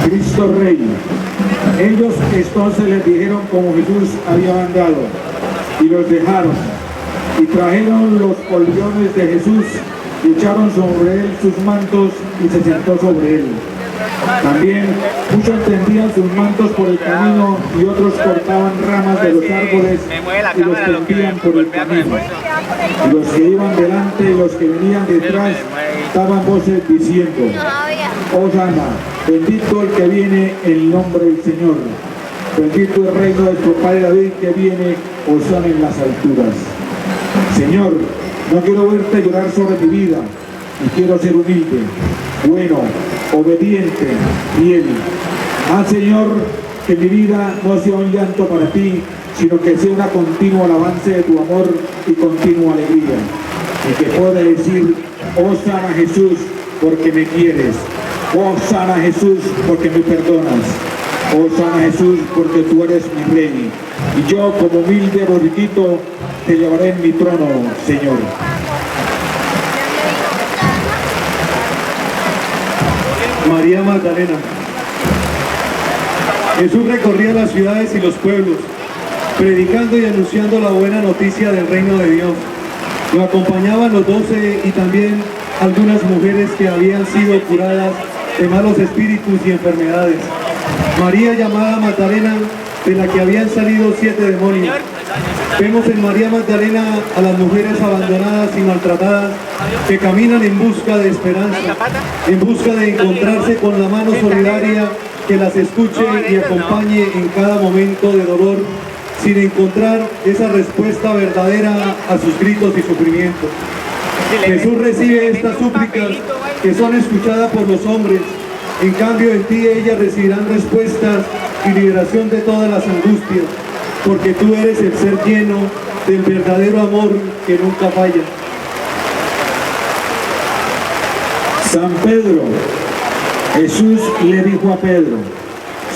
Cristo Rey. Ellos entonces les dijeron como Jesús había mandado, y los dejaron, y trajeron los poliones de Jesús, y echaron sobre él sus mantos, y se sentó sobre él. También muchos tendían sus mantos por el camino, y otros cortaban ramas de los árboles y los tendían por el camino. Y los que iban delante y los que venían detrás daban voces diciendo: Hosana, bendito el que viene en el nombre del Señor. Bendito el reino de nuestro Padre David que viene, Hosana en las alturas. Señor, no quiero verte llorar sobre mi vida, y quiero ser humilde, bueno, obediente, fiel. Señor, que mi vida no sea un llanto para ti, sino que sea una continua alabanza de tu amor y continua alegría. Y que pueda decir: Hosana Jesús, porque me quieres. Hosana Jesús, porque me perdonas. Hosana Jesús, porque tú eres mi rey. Y yo, como humilde borriquito, te llevaré en mi trono, Señor. María Magdalena. Jesús recorría las ciudades y los pueblos, predicando y anunciando la buena noticia del reino de Dios. Lo acompañaban los 12 y también algunas mujeres que habían sido curadas de malos espíritus y enfermedades. María, llamada Magdalena, de la que habían salido 7 demonios. Vemos en María Magdalena a las mujeres abandonadas y maltratadas que caminan en busca de esperanza, en busca de encontrarse con la mano solidaria que las escuche y acompañe en cada momento de dolor, sin encontrar esa respuesta verdadera a sus gritos y sufrimientos. Jesús recibe estas súplicas que son escuchadas por los hombres. En cambio, en ti ellas recibirán respuestas y liberación de todas las angustias, porque tú eres el ser lleno del verdadero amor que nunca falla. San Pedro. Jesús le dijo a Pedro: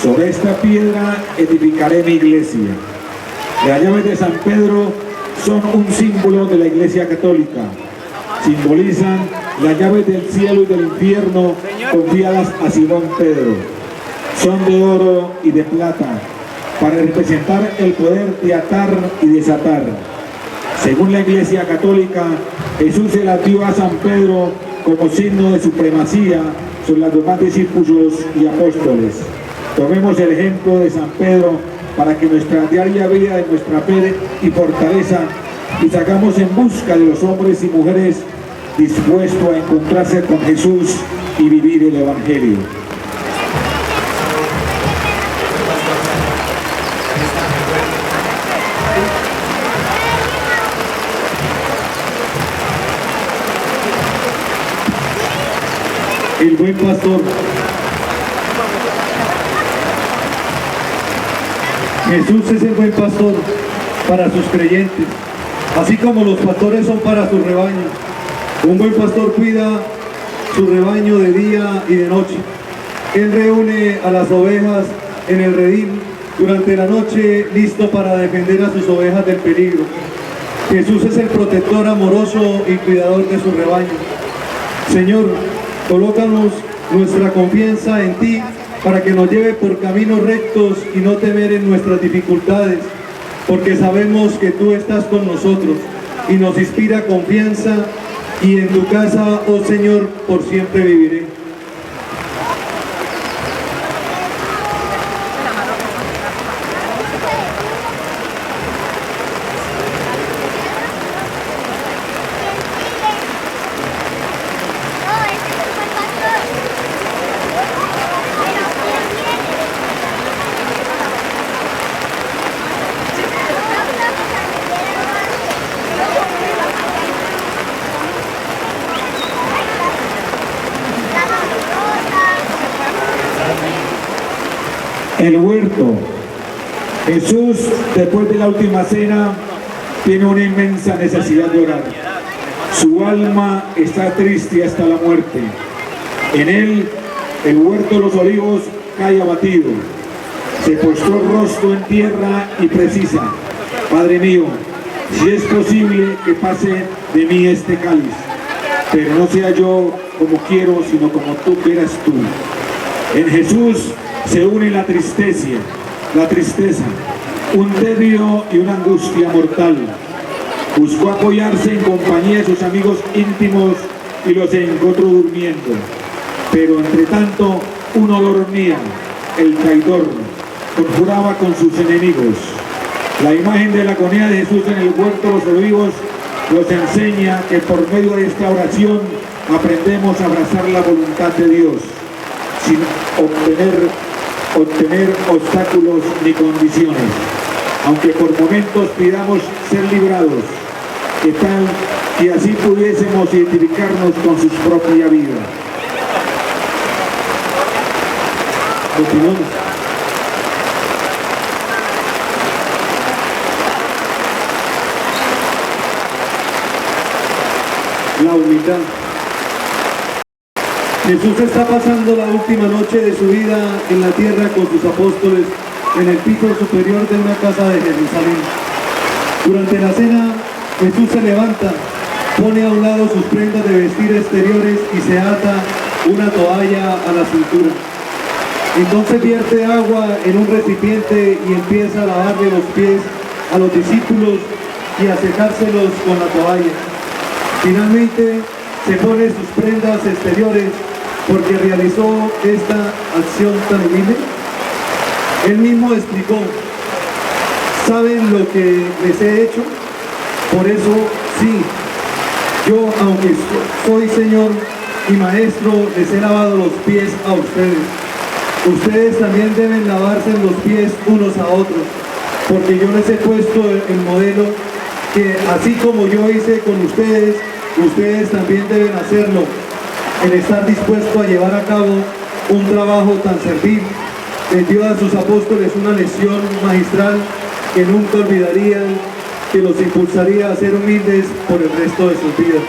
sobre esta piedra edificaré mi iglesia. Las llaves de San Pedro son un símbolo de la Iglesia Católica. Simbolizan las llaves del cielo y del infierno confiadas a Simón Pedro. Son de oro y de plata, para representar el poder de atar y desatar. Según la Iglesia Católica, Jesús se las dio a San Pedro como signo de supremacía sobre los demás discípulos y apóstoles. Tomemos el ejemplo de San Pedro para que nuestra diaria vida de nuestra fe y fortaleza y salgamos en busca de los hombres y mujeres dispuestos a encontrarse con Jesús y vivir el Evangelio. El buen pastor. Jesús es el buen pastor para sus creyentes, así como los pastores son para su rebaño. Un buen pastor cuida su rebaño de día y de noche. Él reúne a las ovejas en el redil durante la noche, listo para defender a sus ovejas del peligro. Jesús es el protector amoroso y cuidador de su rebaño. Señor, colócanos nuestra confianza en ti para que nos lleve por caminos rectos y no temer en nuestras dificultades, porque sabemos que tú estás con nosotros y nos inspira confianza, y en tu casa, oh Señor, por siempre viviré. El huerto. Jesús, después de la última cena, tiene una inmensa necesidad de orar. Su alma está triste hasta la muerte. En él, el huerto de los olivos cae abatido. Se postró el rostro en tierra y precisa: Padre mío, si es posible que pase de mí este cáliz, pero no sea yo como quiero, sino como tú quieras tú. En Jesús se une la tristeza, un tedio y una angustia mortal. Buscó apoyarse en compañía de sus amigos íntimos y los encontró durmiendo. Pero entre tanto, uno dormía, el traidor, conjuraba con sus enemigos. La imagen de la agonía de Jesús en el huerto de los olivos nos enseña que por medio de esta oración aprendemos a abrazar la voluntad de Dios, sin obtener obstáculos ni condiciones, aunque por momentos pidamos ser librados, que tal y así pudiésemos identificarnos con su propia vida. Continuamos. La humildad. Jesús está pasando la última noche de su vida en la tierra con sus apóstoles en el piso superior de una casa de Jerusalén. Durante la cena, Jesús se levanta, pone a un lado sus prendas de vestir exteriores y se ata una toalla a la cintura. Entonces vierte agua en un recipiente y empieza a lavarle los pies a los discípulos y a secárselos con la toalla. Finalmente se pone sus prendas exteriores porque realizó esta acción tan humilde. Él mismo explicó: ¿saben lo que les he hecho? Por eso sí, yo, aunque soy Señor y Maestro, les he lavado los pies a ustedes. Ustedes también deben lavarse los pies unos a otros, porque yo les he puesto el modelo que así como yo hice con ustedes, ustedes también deben hacerlo, el estar dispuesto a llevar a cabo un trabajo tan servil. Les dio a sus apóstoles una lección magistral que nunca olvidarían, que los impulsaría a ser humildes por el resto de sus vidas.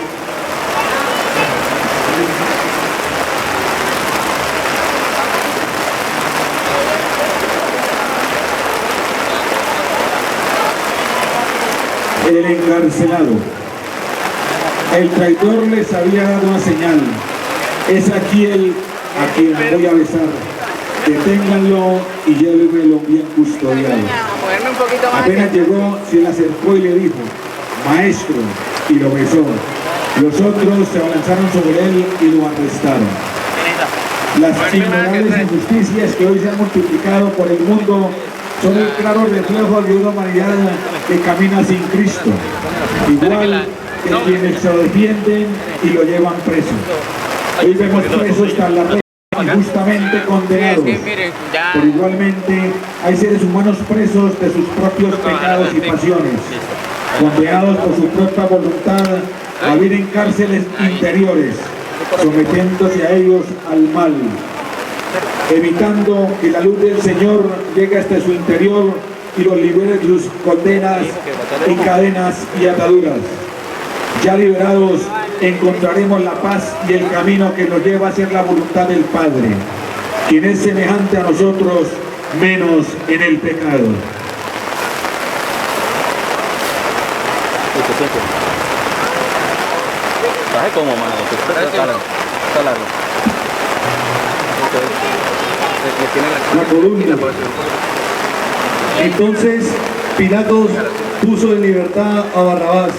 El encarcelado. El traidor les había dado una señal: es aquí el a quien voy a besar. Deténganlo y llévenmelo bien custodiado. Apenas llegó, se le acercó y le dijo: Maestro, y lo besó. Los otros se abalanzaron sobre él y lo arrestaron. Las innumerables injusticias que hoy se han multiplicado por el mundo son el claro reflejo de una humanidad que camina sin Cristo, igual que quienes se lo defienden y lo llevan preso. Hoy vemos presos tras la reja injustamente condenados, pero igualmente hay seres humanos presos de sus propios pecados y pasiones, condenados por su propia voluntad a vivir en cárceles interiores, sometiéndose a ellos al mal, evitando que la luz del Señor llegue hasta su interior y los libere de sus condenas en cadenas y ataduras. Ya liberados, encontraremos la paz y el camino que nos lleva a hacer la voluntad del Padre, quien es semejante a nosotros, menos en el pecado. La columna. Entonces Pilatos puso en libertad a Barrabás,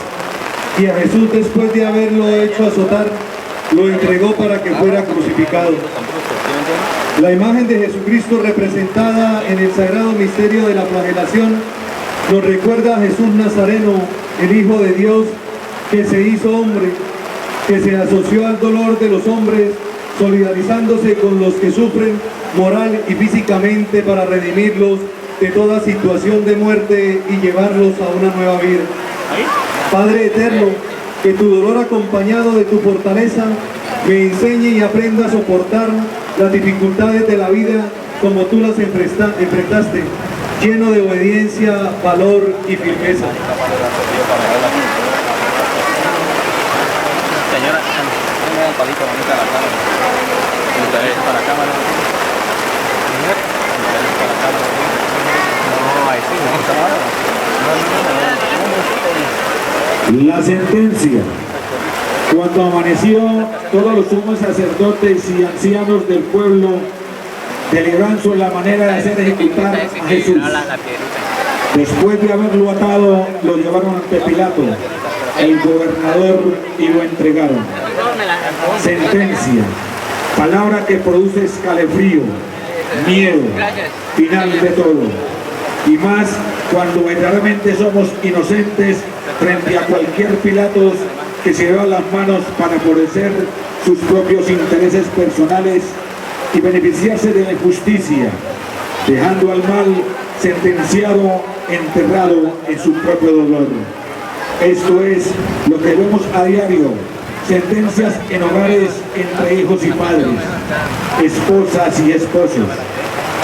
y a Jesús, después de haberlo hecho azotar, lo entregó para que fuera crucificado. La imagen de Jesucristo representada en el sagrado misterio de la flagelación nos recuerda a Jesús Nazareno, el Hijo de Dios, que se hizo hombre, que se asoció al dolor de los hombres, solidarizándose con los que sufren moral y físicamente para redimirlos de toda situación de muerte y llevarlos a una nueva vida. Padre eterno, que tu dolor acompañado de tu fortaleza me enseñe y aprenda a soportar las dificultades de la vida como tú las enfrentaste, lleno de obediencia, valor y firmeza. Señora, un palito bonito a la cámara. Para la cámara. No, ahí sí, La sentencia. Cuando amaneció, todos los sumos sacerdotes y ancianos del pueblo deliberaron sobre la manera de hacer ejecutar a Jesús. Después de haberlo atado, lo llevaron ante Pilato, el gobernador, y lo entregaron. Sentencia, palabra que produce escalofrío, miedo, final de todo. Y más cuando verdaderamente somos inocentes frente a cualquier Pilato que se lleva las manos para favorecer sus propios intereses personales y beneficiarse de la injusticia, dejando al mal sentenciado enterrado en su propio dolor. Esto es lo que vemos a diario: sentencias en hogares entre hijos y padres, esposas y esposos,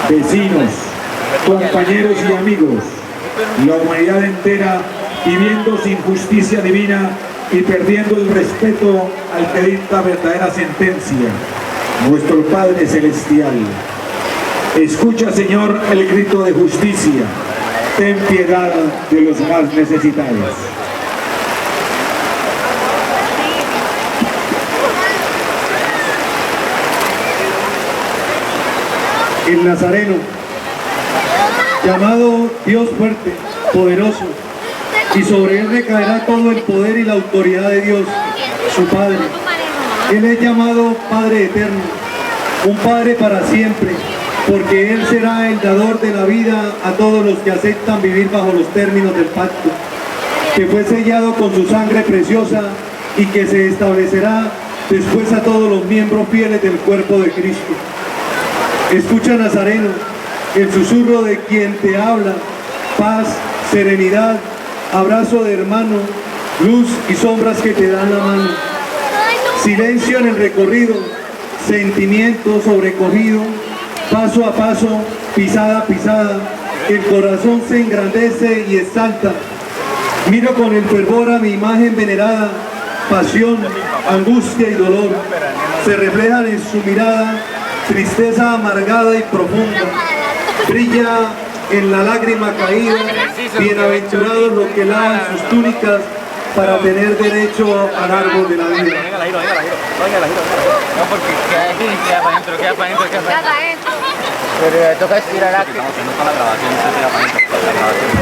vecinos, compañeros y amigos, la humanidad entera viviendo sin justicia divina y perdiendo el respeto al que dicta verdadera sentencia, nuestro Padre Celestial. Escucha, Señor, el grito de justicia. Ten piedad de los más necesitados. El Nazareno, llamado Dios fuerte, poderoso, y sobre él recaerá todo el poder y la autoridad de Dios, su Padre. Él es llamado Padre eterno, un Padre para siempre, porque Él será el dador de la vida a todos los que aceptan vivir bajo los términos del pacto, que fue sellado con su sangre preciosa y que se establecerá después a todos los miembros fieles del cuerpo de Cristo. Escucha, Nazareno, el susurro de quien te habla: paz, serenidad, abrazo de hermano, luz y sombras que te dan la mano. Silencio en el recorrido, sentimiento sobrecogido, paso a paso, pisada a pisada, el corazón se engrandece y exalta. Miro con el fervor a mi imagen venerada, pasión, angustia y dolor se reflejan en su mirada, tristeza amargada y profunda. Brilla en la lágrima caída, bienaventurados los que lavan sus túnicas para tener derecho al árbol de la vida. No, porque queda para adentro, queda para adentro, queda para adentro. Pero toca estirar aquí. Estamos haciendo con la grabación, se queda para adentro, la grabación.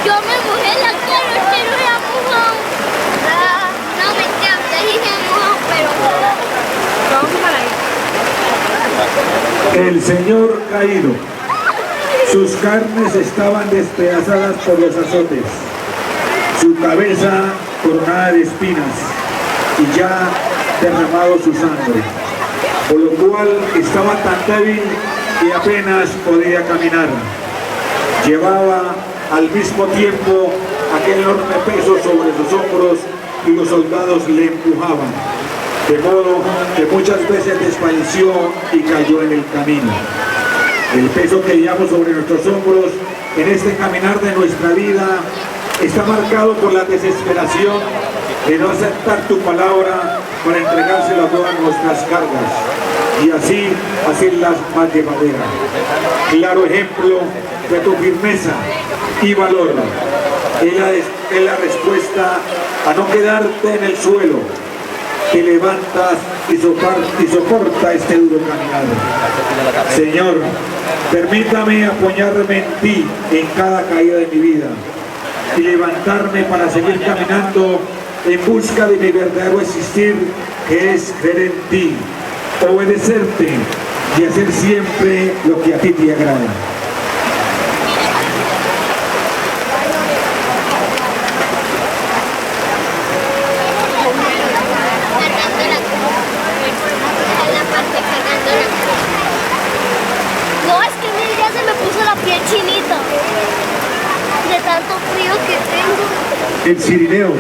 Yo me mojé la cara, pero la mojado. No me encanta, sí me mojado, pero vamos para ahí. El Señor caído, sus carnes estaban despedazadas por los azotes, su cabeza coronada de espinas y ya derramado su sangre, por lo cual estaba tan débil que apenas podía caminar. Llevaba al mismo tiempo aquel enorme peso sobre sus hombros y los soldados le empujaban, de modo que muchas veces desfalleció y cayó en el camino. El peso que llevamos sobre nuestros hombros en este caminar de nuestra vida está marcado por la desesperación de no aceptar tu palabra para entregársela a todas nuestras cargas y así hacerlas más llevaderas. Claro ejemplo de tu firmeza y valor es la respuesta a no quedarte en el suelo. Te levantas y soporta este duro caminar. Señor, permítame apoyarme en ti en cada caída de mi vida y levantarme para seguir caminando en busca de mi verdadero existir, que es creer en ti, obedecerte y hacer siempre lo que a ti te agrada. No, es que a mí ya se me puso la piel chinita de tanto frío que tengo. El cirineo,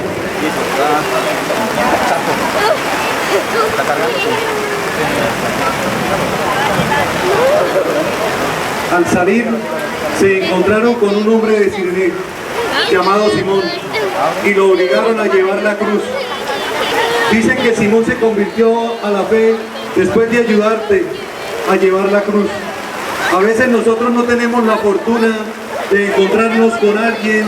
al salir se encontraron con un hombre de Cireneo llamado Simón y lo obligaron a llevar la cruz. Dicen que Simón se convirtió a la fe después de ayudarte a llevar la cruz. A veces nosotros no tenemos la fortuna de encontrarnos con alguien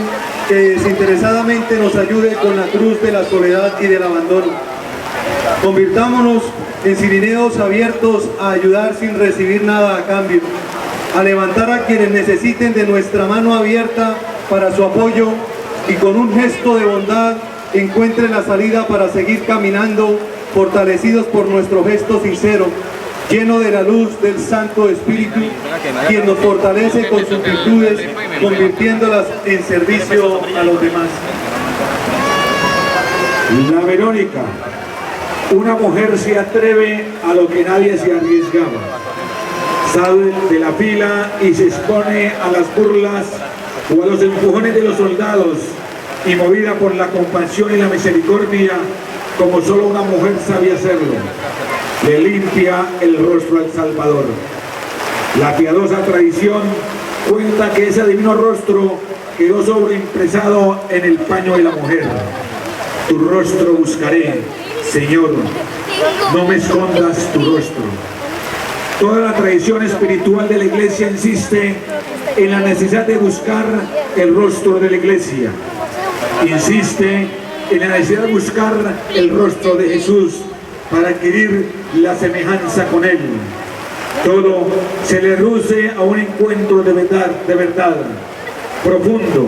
que desinteresadamente nos ayude con la cruz de la soledad y del abandono. Convirtámonos en cirineos abiertos a ayudar sin recibir nada a cambio, a levantar a quienes necesiten de nuestra mano abierta para su apoyo y con un gesto de bondad encuentren la salida para seguir caminando, fortalecidos por nuestro gesto sincero, lleno de la luz del Santo Espíritu, quien nos fortalece con sus virtudes, convirtiéndolas en servicio a los demás. La Verónica, una mujer se atreve a lo que nadie se arriesgaba. Sale de la fila y se expone a las burlas o a los empujones de los soldados, y movida por la compasión y la misericordia, como solo una mujer sabe hacerlo, le limpia el rostro al Salvador. La piadosa tradición cuenta que ese divino rostro quedó sobreimpresado en el paño de la mujer. Tu rostro buscaré, Señor, no me escondas tu rostro. Toda la tradición espiritual de la Iglesia insiste en la necesidad de buscar el rostro de la Iglesia. Insiste en la necesidad de buscar el rostro de Jesús para adquirir la semejanza con Él. Todo se le reduce a un encuentro de verdad profundo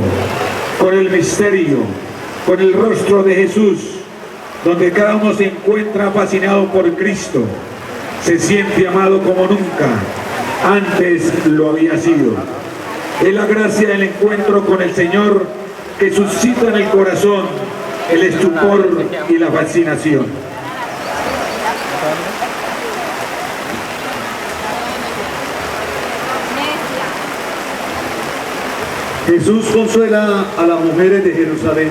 con el misterio, con el rostro de Jesús, donde cada uno se encuentra fascinado por Cristo, se siente amado como nunca antes lo había sido. Es la gracia del encuentro con el Señor que suscita en el corazón el estupor y la fascinación. Jesús consuela a las mujeres de Jerusalén.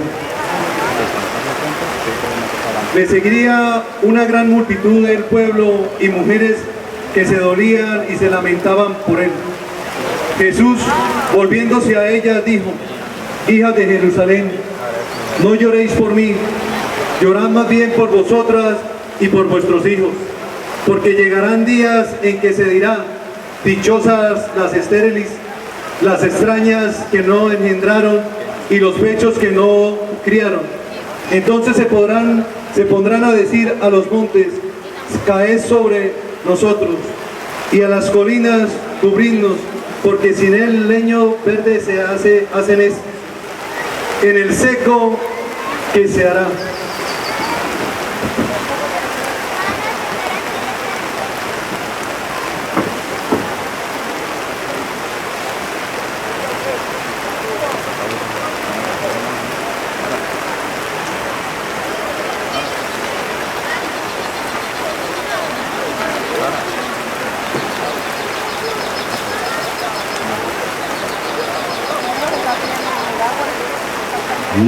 Le seguiría una gran multitud del pueblo y mujeres que se dolían y se lamentaban por él. Jesús, volviéndose a ellas, dijo: hijas de Jerusalén, no lloréis por mí, llorad más bien por vosotras y por vuestros hijos, porque llegarán días en que se dirá: dichosas las estériles, las extrañas que no engendraron y los pechos que no criaron. Entonces se pondrán a decir a los montes: caed sobre nosotros, y a las colinas: cubridnos, porque sin el leño verde se hacen en el seco que se hará.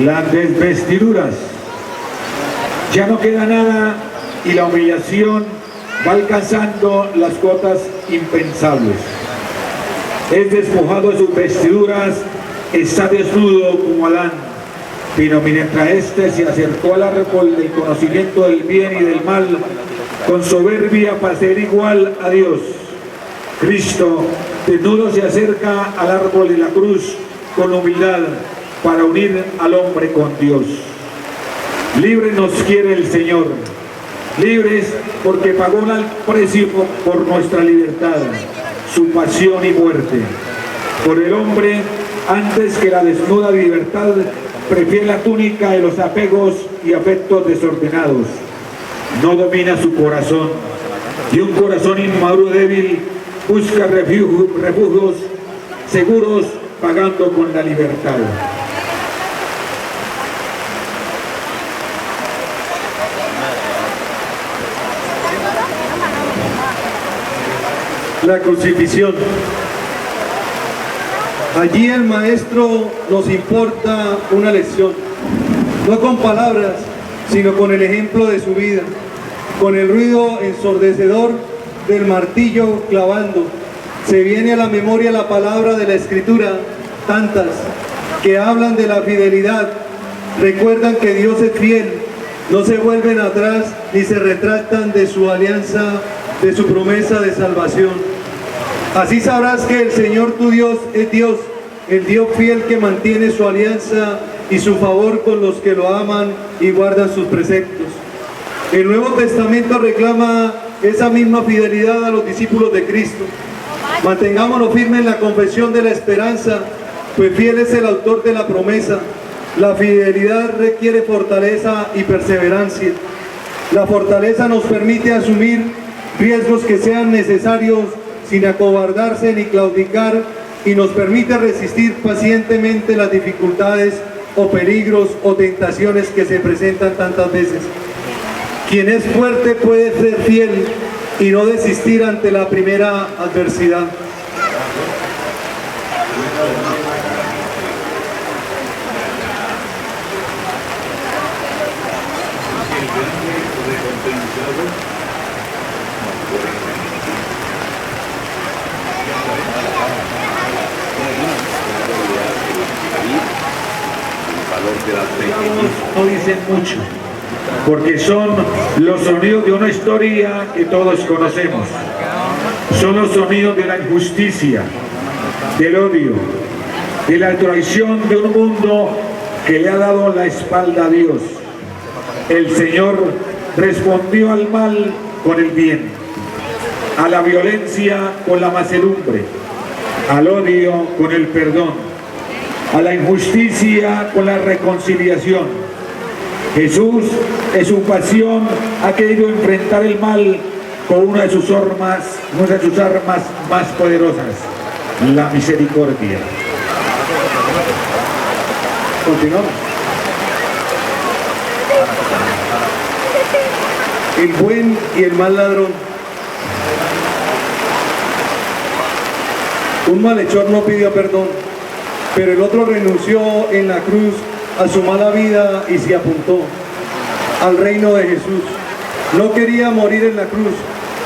Las desvestiduras, ya no queda nada y la humillación va alcanzando las cotas impensables. Es despojado de sus vestiduras, está desnudo como Adán, pero mientras éste se acercó al árbol del conocimiento del bien y del mal, con soberbia para ser igual a Dios, Cristo desnudo se acerca al árbol de la cruz con humildad, para unir al hombre con Dios. Libres nos quiere el Señor, libres porque pagó un alto precio por nuestra libertad, su pasión y muerte. Por el hombre, antes que la desnuda libertad, prefiere la túnica de los apegos y afectos desordenados. No domina su corazón, y un corazón inmaduro débil busca refugios seguros pagando con la libertad. La crucifixión. Allí el Maestro nos importa una lección, no con palabras, sino con el ejemplo de su vida, con el ruido ensordecedor del martillo clavando. Se viene a la memoria la palabra de la Escritura, tantas, que hablan de la fidelidad, recuerdan que Dios es fiel, no se vuelven atrás ni se retractan de su alianza, de su promesa de salvación. Así sabrás que el Señor tu Dios es Dios, el Dios fiel que mantiene su alianza y su favor con los que lo aman y guardan sus preceptos. El Nuevo Testamento reclama esa misma fidelidad a los discípulos de Cristo. Mantengámonos firmes en la confesión de la esperanza, pues fiel es el autor de la promesa. La fidelidad requiere fortaleza y perseverancia. La fortaleza nos permite asumir riesgos que sean necesarios sin acobardarse ni claudicar, y nos permite resistir pacientemente las dificultades o peligros o tentaciones que se presentan tantas veces. Quien es fuerte puede ser fiel y no desistir ante la primera adversidad. No dicen mucho, porque son los sonidos de una historia que todos conocemos. Son los sonidos de la injusticia, del odio, de la traición de un mundo que le ha dado la espalda a Dios. El Señor respondió al mal con el bien, a la violencia con la mansedumbre, al odio con el perdón, a la injusticia con la reconciliación. Jesús en su pasión ha querido enfrentar el mal con una de sus armas más poderosas, la misericordia. Continuamos. El buen y el mal ladrón. Un malhechor no pidió perdón, pero el otro renunció en la cruz a su mala vida y se apuntó al reino de Jesús. No quería morir en la cruz,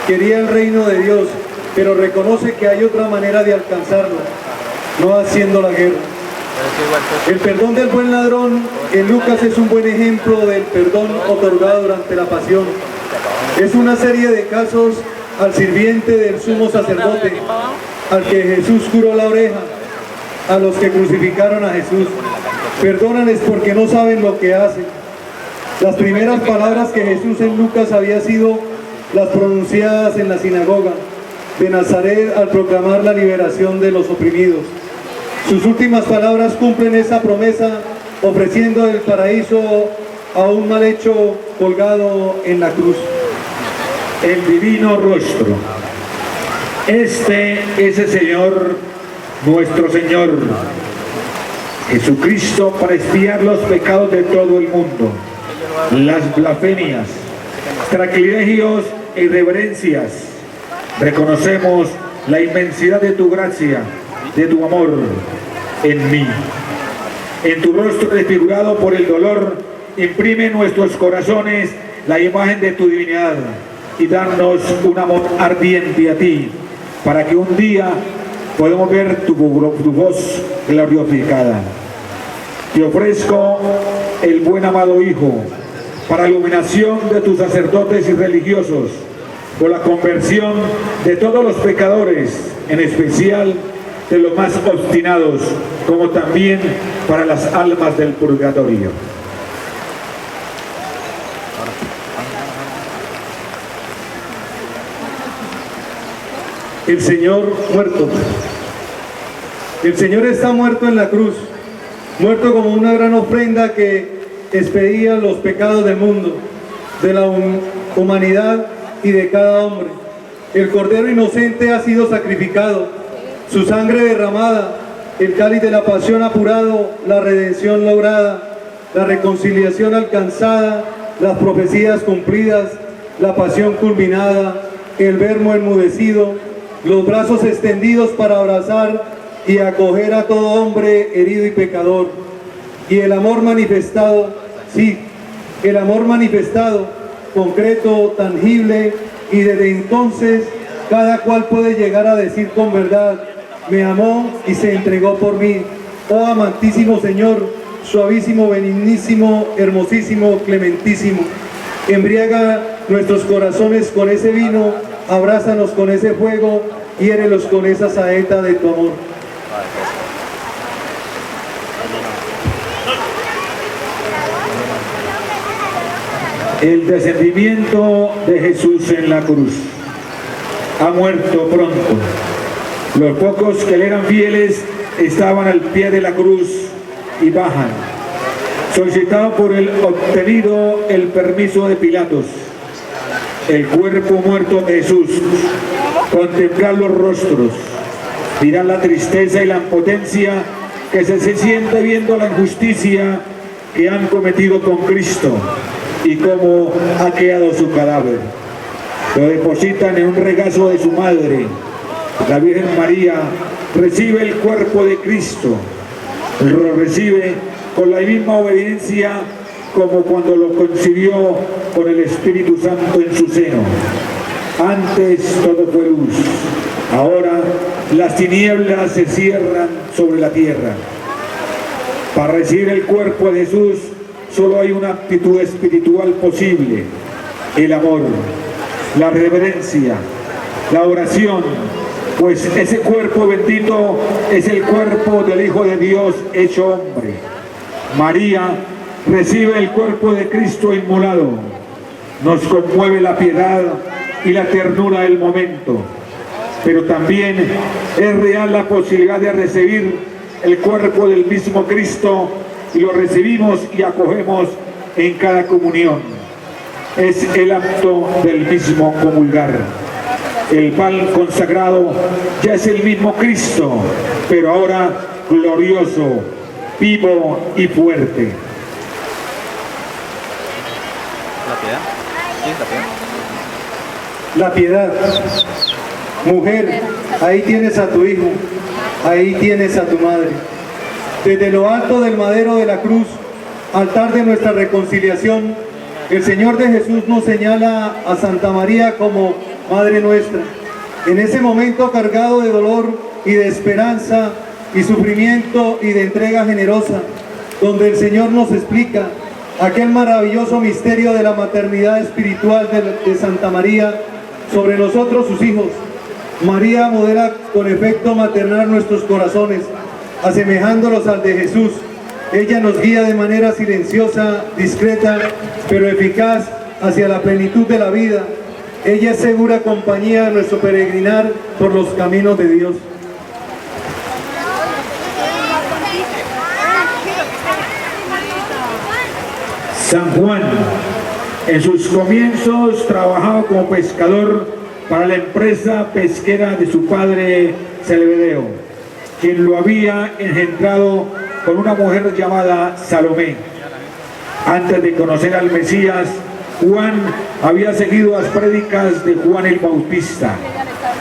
quería el reino de Dios, pero reconoce que hay otra manera de alcanzarlo, no haciendo la guerra. El perdón del buen ladrón en Lucas es un buen ejemplo del perdón otorgado durante la pasión. Es una serie de casos al sirviente del sumo sacerdote, al que Jesús curó la oreja, a los que crucificaron a Jesús. Perdónales porque no saben lo que hacen. Las primeras palabras que Jesús en Lucas había sido las pronunciadas en la sinagoga de Nazaret al proclamar la liberación de los oprimidos. Sus últimas palabras cumplen esa promesa, ofreciendo el paraíso a un mal hecho colgado en la cruz. El divino rostro. Este es el Señor, nuestro Señor Jesucristo, para expiar los pecados de todo el mundo, las blasfemias, sacrilegios e irreverencias. Reconocemos la inmensidad de tu gracia, de tu amor en mí. En tu rostro desfigurado por el dolor, imprime en nuestros corazones la imagen de tu divinidad y darnos un amor ardiente a ti, para que un día podamos ver tu voz glorificada. Te ofrezco el buen amado Hijo, para iluminación de tus sacerdotes y religiosos, por la conversión de todos los pecadores, en especial de los más obstinados, como también para las almas del purgatorio. El Señor muerto. El Señor está muerto en la cruz, muerto como una gran ofrenda que expedía los pecados del mundo, de la humanidad y de cada hombre. El Cordero inocente ha sido sacrificado, su sangre derramada, el cáliz de la pasión apurado, la redención lograda, la reconciliación alcanzada, las profecías cumplidas, la pasión culminada, el verbo enmudecido, los brazos extendidos para abrazar y acoger a todo hombre herido y pecador. Y el amor manifestado, sí, el amor manifestado, concreto, tangible, y desde entonces cada cual puede llegar a decir con verdad: me amó y se entregó por mí. Oh amantísimo Señor, suavísimo, benignísimo, hermosísimo, clementísimo, embriaga nuestros corazones con ese vino, abrázanos con ese fuego, hiérelos con esa saeta de tu amor. El descendimiento de Jesús en la cruz. Ha muerto pronto. Los pocos que le eran fieles estaban al pie de la cruz y bajan. Solicitado por el obtenido el permiso de Pilatos. El cuerpo muerto de Jesús. Contemplar los rostros. Mirar la tristeza y la impotencia que se siente viendo la injusticia que han cometido con Cristo y cómo ha quedado su cadáver. Lo depositan en un regazo de su madre. La Virgen María recibe el cuerpo de Cristo. Lo recibe con la misma obediencia como cuando lo concibió con el Espíritu Santo en su seno. Antes todo fue luz. Ahora las tinieblas se cierran sobre la tierra. Para recibir el cuerpo de Jesús solo hay una actitud espiritual posible: el amor, la reverencia, la oración, pues ese cuerpo bendito es el cuerpo del Hijo de Dios hecho hombre. María recibe el cuerpo de Cristo inmolado. Nos conmueve la piedad y la ternura del momento, pero también es real la posibilidad de recibir el cuerpo del mismo Cristo y lo recibimos y acogemos en cada comunión. Es el acto del mismo comulgar. El pan consagrado ya es el mismo Cristo, pero ahora glorioso, vivo y fuerte. La piedad. Mujer, ahí tienes a tu hijo, ahí tienes a tu madre. Desde lo alto del madero de la cruz, altar de nuestra reconciliación, el Señor de Jesús nos señala a Santa María como Madre nuestra. En ese momento cargado de dolor y de esperanza y sufrimiento y de entrega generosa, donde el Señor nos explica aquel maravilloso misterio de la maternidad espiritual de Santa María sobre nosotros sus hijos. María modela con efecto maternal nuestros corazones, asemejándolos al de Jesús. Ella nos guía de manera silenciosa, discreta, pero eficaz hacia la plenitud de la vida. Ella es segura compañía en nuestro peregrinar por los caminos de Dios. San Juan, en sus comienzos trabajaba como pescador para la empresa pesquera de su padre Zebedeo, quien lo había engendrado con una mujer llamada Salomé. Antes de conocer al Mesías, Juan había seguido las prédicas de Juan el Bautista.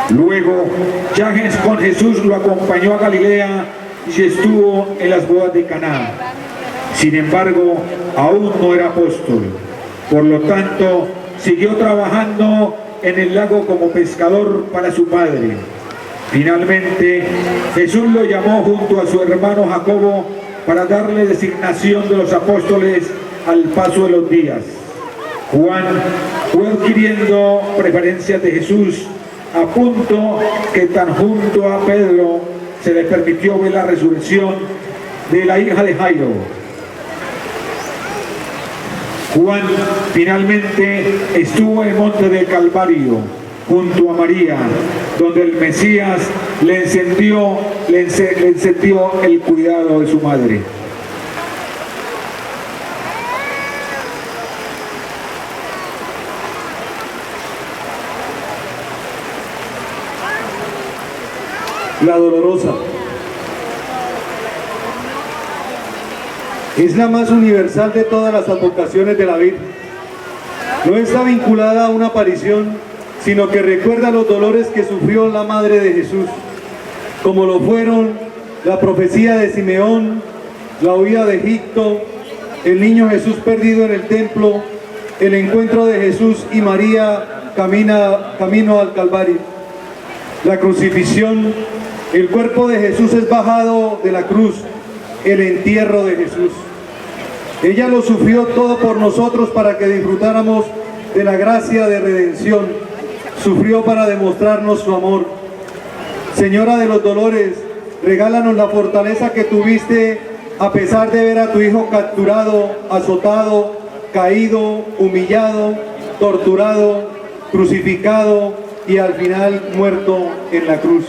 Luego, ya con Jesús lo acompañó a Galilea y estuvo en las bodas de Caná. Sin embargo, aún no era apóstol. Por lo tanto, siguió trabajando en el lago como pescador para su padre. Finalmente, Jesús lo llamó junto a su hermano Jacobo para darle designación de los apóstoles al paso de los días. Juan fue adquiriendo preferencias de Jesús a punto que tan junto a Pedro se le permitió ver la resurrección de la hija de Jairo. Juan finalmente estuvo en el monte del Calvario junto a María, donde el Mesías le encendió el cuidado de su madre. La dolorosa. Es la más universal de todas las advocaciones de la Virgen. No está vinculada a una aparición, sino que recuerda los dolores que sufrió la madre de Jesús, como lo fueron la profecía de Simeón, la huida de Egipto, el niño Jesús perdido en el templo, el encuentro de Jesús y María camino al Calvario, la crucifixión. El cuerpo de Jesús es bajado de la cruz, el entierro de Jesús. Ella lo sufrió todo por nosotros para que disfrutáramos de la gracia de redención. Sufrió para demostrarnos su amor. Señora de los dolores, regálanos la fortaleza que tuviste a pesar de ver a tu hijo capturado, azotado, caído, humillado, torturado, crucificado y al final muerto en la cruz.